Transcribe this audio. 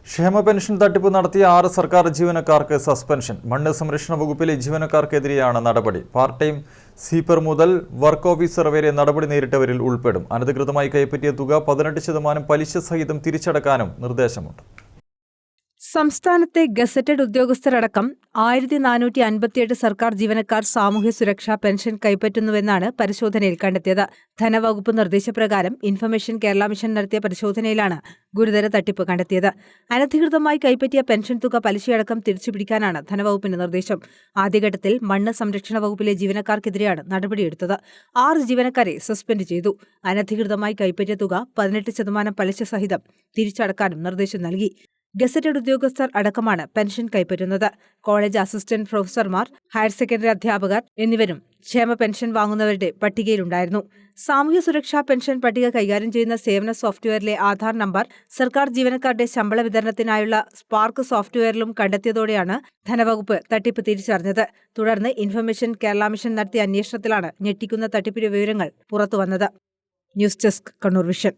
ക്ഷേമ പെൻഷൻ തട്ടിപ്പ് നടത്തിയ 6 സർക്കാർ ജീവനക്കാർക്ക് സസ്പെൻഷൻ. മണ്ണ് സംരക്ഷണ വകുപ്പിലെ ജീവനക്കാർക്കെതിരെയാണ് നടപടി. പാർട്ട് ടൈം സ്വീപ്പർ മുതൽ വർക്ക് ഓഫീസർ വരെ നടപടി നേരിട്ടവരിൽ ഉൾപ്പെടും. അനധികൃതമായി കൈപ്പറ്റിയ തുക 18% പലിശ സഹിതം തിരിച്ചടക്കാനും നിർദ്ദേശമുണ്ട്. സംസ്ഥാനത്തെ ഗസറ്റഡ് ഉദ്യോഗസ്ഥരടക്കം 1458 സർക്കാർ ജീവനക്കാർ സാമൂഹ്യ സുരക്ഷാ പെൻഷൻ കൈപ്പറ്റുന്നുവെന്നാണ് പരിശോധനയിൽ കണ്ടെത്തിയത്. ധനവകുപ്പ് നിർദ്ദേശപ്രകാരം ഇൻഫർമേഷൻ കേരള മിഷൻ നടത്തിയ പരിശോധനയിലാണ് ഗുരുതര തട്ടിപ്പ് കണ്ടെത്തിയത്. അനധികൃതമായി കൈപ്പറ്റിയ പെൻഷൻ തുക പലിശയടക്കം തിരിച്ചുപിടിക്കാനാണ് ധനവകുപ്പിന്റെ നിർദ്ദേശം. ആദ്യഘട്ടത്തിൽ മണ്ണ് സംരക്ഷണ വകുപ്പിലെ ജീവനക്കാർക്കെതിരെയാണ് നടപടിയെടുത്തത്. 6 ജീവനക്കാരെ സസ്പെൻഡ് ചെയ്തു. അനധികൃതമായി കൈപ്പറ്റിയ തുക 18% പലിശ സഹിതം തിരിച്ചടക്കാനും നിർദ്ദേശം നൽകി. ഗസറ്റഡ് ഉദ്യോഗസ്ഥർ അടക്കമാണ് പെൻഷൻ കൈപ്പറ്റുന്നത്. കോളേജ് അസിസ്റ്റന്റ് പ്രൊഫസർമാർ, ഹയർ സെക്കൻഡറി അധ്യാപകർ എന്നിവരും ക്ഷേമ പെൻഷൻ വാങ്ങുന്നവരുടെ പട്ടികയിലുണ്ടായിരുന്നു. സാമൂഹ്യ സുരക്ഷാ പെൻഷൻ പട്ടിക കൈകാര്യം ചെയ്യുന്ന സേവന സോഫ്റ്റ്വെയറിലെ ആധാർ നമ്പർ സർക്കാർ ജീവനക്കാരുടെ ശമ്പള വിതരണത്തിനായുള്ള സ്പാർക്ക് സോഫ്റ്റ്വെയറിലും കണ്ടെത്തിയതോടെയാണ് ധനവകുപ്പ് തട്ടിപ്പ് തിരിച്ചറിഞ്ഞത്. തുടർന്ന് ഇൻഫർമേഷൻ കേരള മിഷൻ നടത്തിയ അന്വേഷണത്തിലാണ് ഞെട്ടിക്കുന്ന തട്ടിപ്പിന്റെ വിവരങ്ങൾ പുറത്തുവന്നത്. News desk, Kannur vision.